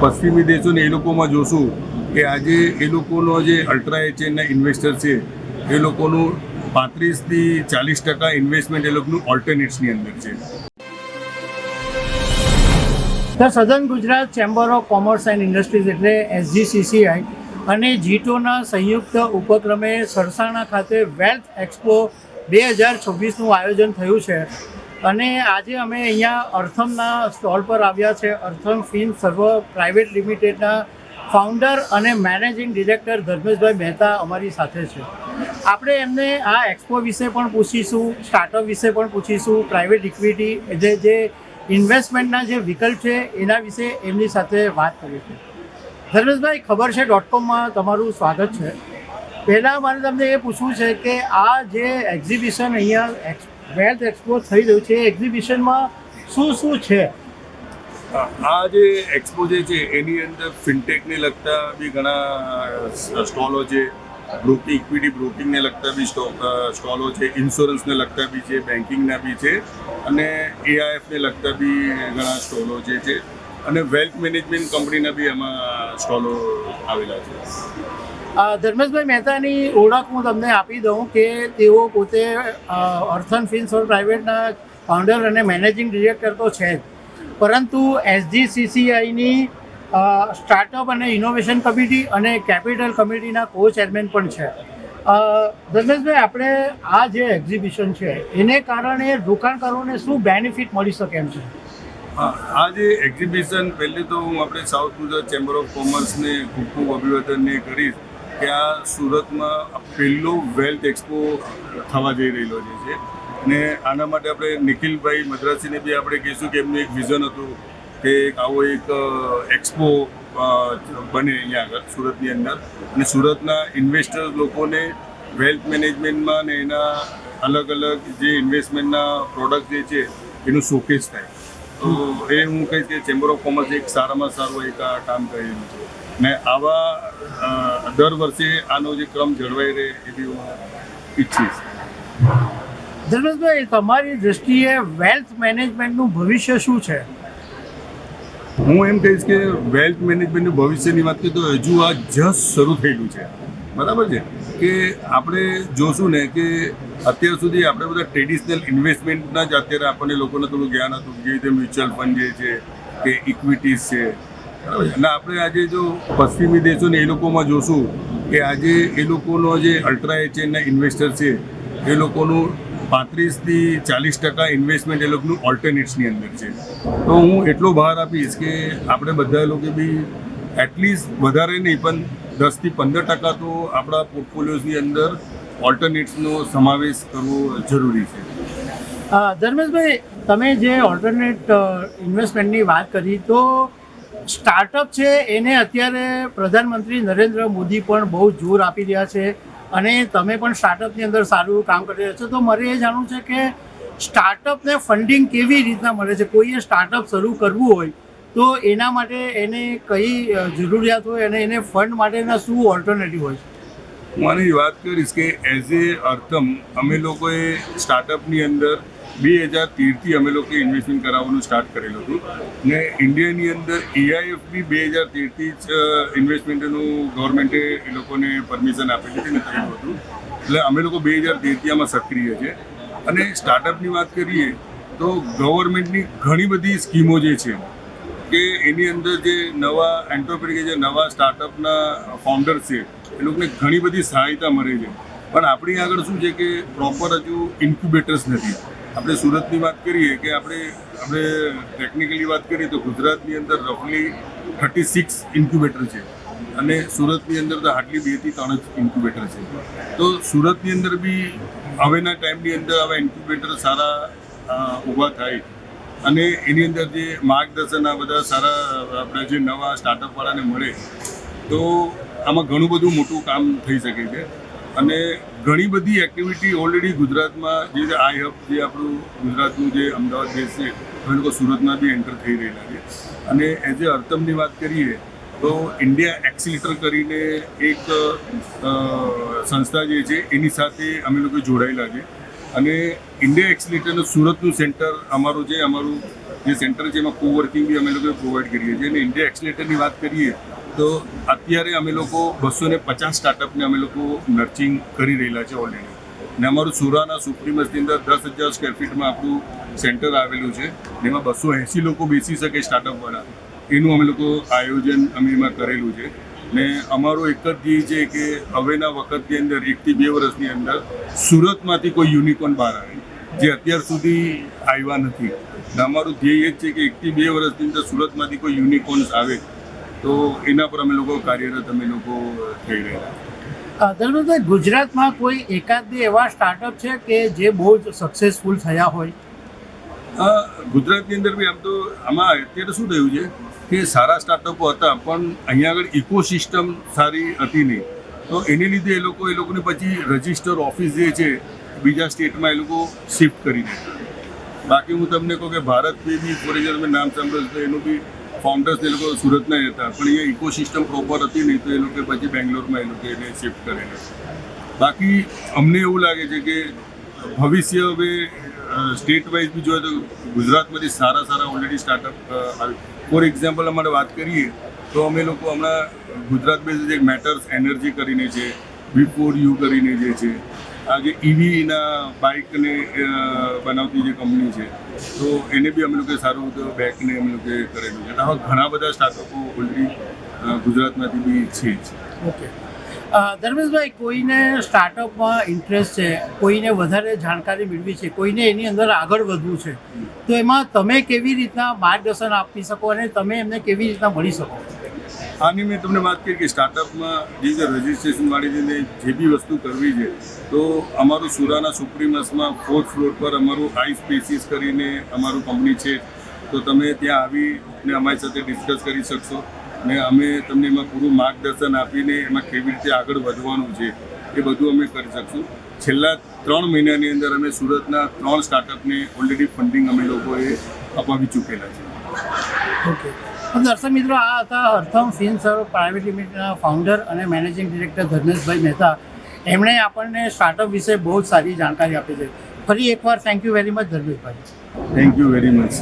પશ્ચિમી દેશોને એ લોકોમાં જોશું કે આજે એ લોકોનો જે અલ્ટ્રા એચએનના ઇન્વેસ્ટર છે એ લોકોનું 35થી 40% ઇન્વેસ્ટમેન્ટ એ લોકોનું ઓલ્ટરનેટ્સની અંદર છે. The southern Gujarat chamber of commerce and industries એટલે SGCCI અને જીટોના સંયુક્ત ઉપક્રમે સરસાણા ખાતે વેલ્થ એક્સપો 2026નું આયોજન થયું છે અને આજે અમે અહીંયા અર્થમના સ્ટોલ પર આવ્યા છે. અર્થમ ફિન સર્વ પ્રાઇવેટ લિમિટેડના ફાઉન્ડર અને મેનેજિંગ ડિરેક્ટર ધર્મેશભાઈ મહેતા અમારી સાથે છે. આપણે એમને આ એક્સપો વિશે પણ પૂછીશું, સ્ટાર્ટઅપ વિશે પણ પૂછીશું, પ્રાઇવેટ ઇક્વિટી જે ઇન્વેસ્ટમેન્ટના જે વિકલ્પ છે એના વિશે એમની સાથે વાત કરીશું. ધર્મેશભાઈ, ખબર છે .comમાં તમારું સ્વાગત છે. પહેલાં મારે તમને એ પૂછવું છે કે આ જે એક્ઝિબિશન અહીંયા વેલ્થ એક્સપો થઈ રહ્યું છે, એક્ઝિબિશનમાં શું છે? આ જે એક્સપો જે છે એની અંદર ફિનટેકને લગતા બી ઘણા સ્ટોલો છે, ઇક્વિટી બ્રોકિંગને લગતા બી સ્ટોલો છે, ઇન્સ્યોરન્સને લગતા બી છે, બેન્કિંગના બી છે અને AIFને લગતા બી ઘણા સ્ટોલો જે છે અને વેલ્થ મેનેજમેન્ટ કંપનીના બી એમાં સ્ટોલો આવેલા છે. ધર્મેશભાઈ મહેતાની ઓળખ હું તમને આપી દઉં કે તેઓ પોતે અર્થન ફિન્સોર પ્રાઇવેટના ફાઉન્ડર અને મેનેજિંગ ડિરેક્ટર તો છે જ, પરંતુ SGCCIની સ્ટાર્ટઅપ અને ઇનોવેશન કમિટી અને કેપિટલ કમિટીના કો ચેરમેન પણ છે. ધર્મેશભાઈ, આપણે આ જે એક્ઝિબિશન છે એને કારણે રોકાણકારોને શું બેનિફિટ મળી શકે એમ છે? આ જે એક્ઝિબિશન પહેલે તો હું આપણે સાઉથ ગુજરાત ચેમ્બર ઓફ કોમર્સને ખૂબ ખૂબ અભિવાદનને કરીશ કે આ સુરતમાં પહેલો વેલ્થ એક્સપો થવા જઈ રહેલો છે અને આના માટે આપણે નિખિલભાઈ મદ્રાસીને બી આપણે કહીશું કે એમનું એક વિઝન હતું કે આવો એક એક્સપો બને અહીંયા આગળ સુરતની અંદર અને સુરતના ઇન્વેસ્ટર્સ લોકોને વેલ્થ મેનેજમેન્ટમાં ને એના અલગ અલગ જે ઇન્વેસ્ટમેન્ટના પ્રોડક્ટ જે છે એનું શોકેસ થાય. તો એ હું કહીશ કે ચેમ્બર ઓફ કોમર્સ એક સારામાં સારું એક આ કામ કરી રહ્યું છે ને આવા દર વર્ષે આનો જે ક્રમ જળવાઈ રહે એવી હું ઈચ્છીશ. ધર્મેશભાઈ, તમારી દૃષ્ટિએ વેલ્થ મેનેજમેન્ટનું ભવિષ્ય શું છે? હું એમ કહીશ કે વેલ્થ મેનેજમેન્ટનું ભવિષ્યની વાત કરીએ તો હજુ આ જસ્ટ શરૂ થયેલું છે. બરાબર છે કે આપણે જોશું ને કે અત્યાર સુધી આપણે બધા ટ્રેડિશનલ ઇન્વેસ્ટમેન્ટના જ અત્યારે આપણને લોકોને થોડું જ્ઞાન હતું, જે રીતે મ્યુચ્યુઅલ ફંડ જે છે કે ઇક્વિટીઝ છે, બરાબર. અને આપણે આજે જો પશ્ચિમી દેશોને એ લોકોમાં જોશું કે આજે એ લોકોનો જે અલ્ટ્રા એચએનના ઇન્વેસ્ટર છે એ લોકોનું 35થી 40% ઇન્વેસ્ટમેન્ટ એ લોકોનું ઓલ્ટરનેટ્સની અંદર છે. તો હું એટલો બહાર આપીશ કે આપણે બધા લોકો બી એટલીસ્ટ વધારે નહીં પણ 10થી 15% તો આપણા પોર્ટફોલિયોઝની અંદર ઓલ્ટરનેટ્સનો સમાવેશ કરવો જરૂરી છે. ધર્મેશભાઈ, તમે જે ઓલ્ટરનેટ ઇન્વેસ્ટમેન્ટની વાત કરી તો સ્ટાર્ટઅપ છે એને અત્યારે પ્રધાનમંત્રી નરેન્દ્ર મોદી પણ બહુ જોર આપી રહ્યા છે અને તમે પણ સ્ટાર્ટઅપની અંદર સારું કામ કરી રહ્યા છો. તો મારે એ જાણવું છે કે સ્ટાર્ટઅપને ફંડિંગ કેવી રીતના મળે છે? કોઈએ સ્ટાર્ટઅપ શરૂ કરવું હોય તો એના માટે એને કઈ જરૂરિયાત હોય અને એને ફંડ માટેના શું ઓલ્ટરનેટિવ હોય છે? હું આની વાત કરીશ કે એઝ એ અર્થમ અમે લોકોએ સ્ટાર્ટઅપની અંદર 2013થી અમે લોકોએ ઇન્વેસ્ટમેન્ટ કરાવવાનું સ્ટાર્ટ કરેલું હતું ને ઇન્ડિયાની અંદર AIF બી 2013થી જ ઇન્વેસ્ટમેન્ટનું ગવર્મેન્ટે એ લોકોને પરમિશન આપેલી હતી ને થયેલું હતું. એટલે અમે લોકો 2013થી આમાં સક્રિય છે. અને સ્ટાર્ટઅપની વાત કરીએ તો ગવર્મેન્ટની ઘણી બધી સ્કીમો જે છે કે એની અંદર જે નવા એન્ટરપ્રેન્યોર જે નવા સ્ટાર્ટઅપના ફાઉન્ડર્સ છે એ લોકોને ઘણી બધી સહાયતા મળે છે. પણ આપણી આગળ શું છે કે પ્રોપર હજુ ઇન્ક્યુબેટર્સ નથી. આપણે સુરતની વાત કરીએ કે આપણે ટેકનિકલી વાત કરીએ તો ગુજરાતની અંદર રફલી 36 ઇન્ક્યુબેટર છે અને સુરતની અંદર તો હાર્ડલી 2 થી 3 જ ઇન્ક્યુબેટર છે. તો સુરતની અંદર બી હવેના ટાઈમની અંદર આવા ઇન્ક્યુબેટર સારા ઊભા થાય અને એની અંદર જે માર્ગદર્શન આ બધા સારા આપણે જે નવા સ્ટાર્ટઅપવાળાને મળે તો આમાં ઘણું બધું મોટું કામ થઈ શકે છે. અને ઘણી બધી એક્ટિવિટી ઓલરેડી ગુજરાતમાં જે આઈ હબ જે આપણું ગુજરાતનું જે અમદાવાદ બેઝ છે એ લોકો સુરતમાં બી એન્ટર થઈ રહેલા છે. અને એઝ એ અર્થમની વાત કરીએ તો ઇન્ડિયા એક્સિલેટર કરીને એક સંસ્થા જે છે એની સાથે અમે લોકો જોડાયેલા છે અને ઇન્ડિયા એક્સિલેટરનું સુરતનું સેન્ટર અમારું જે સેન્ટર છે એમાં કોવર્કિંગ બી અમે લોકો પ્રોવાઈડ કરીએ છીએ. અને ઇન્ડિયા એક્સલેટરની વાત કરીએ તો અત્યારે અમે લોકો 250 સ્ટાર્ટઅપને અમે લોકો નર્ચિંગ કરી રહેલા છે ઓલરેડી. ને અમારું સુરાના સુપ્રીમસની અંદર 10,000 સ્ક્વેર ફીટમાં આપણું સેન્ટર આવેલું છે. જેમાં 280 લોકો બેસી શકે સ્ટાર્ટઅપવાળા, એનું અમે લોકો આયોજન અમે એમાં કરેલું છે. ને અમારો એક જ ધ્યેય છે કે હવેના વખતની અંદર 1 થી 2 વર્ષની અંદર સુરતમાંથી કોઈ યુનિકોર્ન બહાર આવે, જે અત્યાર સુધી આવ્યા નથી. ને અમારું ધ્યેય એ જ છે કે 1 થી 2 વર્ષની અંદર સુરતમાંથી કોઈ યુનિકોર્ન્સ આવે તો એના પર અમે લોકો કાર્યરત અમે લોકો થઈ રહ્યા. ધર્મેશભાઈ, ગુજરાતમાં કોઈ એકાદ બે એવા સ્ટાર્ટઅપ છે કે જે બહુ જ સક્સેસફુલ થયા હોય? ગુજરાતની અંદર બી આમ તો આમાં અત્યારે શું થયું છે કે સારા સ્ટાર્ટઅપો હતા પણ અહીંયા આગળ ઇકોસિસ્ટમ સારી હતી નહીં, તો એને લીધે એ લોકોની પછી રજિસ્ટર ઓફિસ જે છે બીજા સ્ટેટમાં એ લોકો શિફ્ટ કરી દીધા. બાકી હું તમને કહું કે ભારત પે બી ફોર એક્ઝામ્પલ મેં નામ સાંભળ્યું તો એનું બી ફાઉન્ડર્સ એ લોકો સુરતના હતા, પણ અહીંયા ઇકોસિસ્ટમ પ્રોપર હતી નહીં, તો એ લોકો પછી બેંગ્લોરમાં એ લોકો એને શિફ્ટ કરેલા. બાકી અમને એવું લાગે છે કે ભવિષ્ય હવે સ્ટેટ વાઇઝ બી જોઈએ તો ગુજરાતમાંથી સારા ઓલરેડી સ્ટાર્ટઅપ આવે. ફોર એક્ઝામ્પલ અમારે વાત કરીએ તો અમે લોકો હમણાં ગુજરાત બેઝ એક મેટર્સ એનર્જી કરીને છે, બિફોર યુ કરીને જે છે, આ જે ઇવીના બાઇકને બનાવતી જે કંપની છે, તો એને બી અમે લોકોએ સારું બેકને અમે લોકોએ કરેલું છે. આવા ઘણા બધા સ્ટાર્ટઅપો ઓલરેડી ગુજરાતમાંથી બી છે જ. ઓકે. ધર્મેશભાઈ, કોઈને સ્ટાર્ટઅપમાં ઇન્ટરેસ્ટ છે, કોઈને વધારે જાણકારી મેળવી છે, કોઈને એની અંદર આગળ વધવું છે, તો એમાં તમે કેવી રીતના માર્ગદર્શન આપી શકો અને તમે એમને કેવી રીતના મળી શકો? આની મેં તમને વાત કરી કે સ્ટાર્ટઅપમાં જે રીતે રજિસ્ટ્રેશનવાળી જે બી વસ્તુ કરવી છે, તો અમારું સુરાના સુપ્રીમસમાં 4th ફ્લોર પર અમારું આઈ સ્પેસીસ કરીને અમારું કંપની છે, તો તમે ત્યાં આવીને અમારી સાથે ડિસ્કસ કરી શકશો. ને અમે તમને એમાં પૂરું માર્ગદર્શન આપીને એમાં કેવી રીતે આગળ વધવાનું છે એ બધું અમે કરી શકશું. છેલ્લા 3 મહિનાની અંદર અમે સુરતના 3 સ્ટાર્ટઅપને ઓલરેડી ફંડિંગ અમે લોકોએ અપાવી ચૂકેલા છે. ઓકે. દર્શક મિત્રો, આ હતા અર્થમ ફિનસર્વ પ્રાઇવેટ લિમિટેડના ફાઉન્ડર અને મેનેજિંગ ડિરેક્ટર ધર્મેશભાઈ મહેતા. એમણે આપણને સ્ટાર્ટઅપ વિશે બહુ જ સારી જાણકારી આપી છે. ફરી એકવાર થેન્ક યુ વેરી મચ ધર્મેશભાઈ. Thank you very much.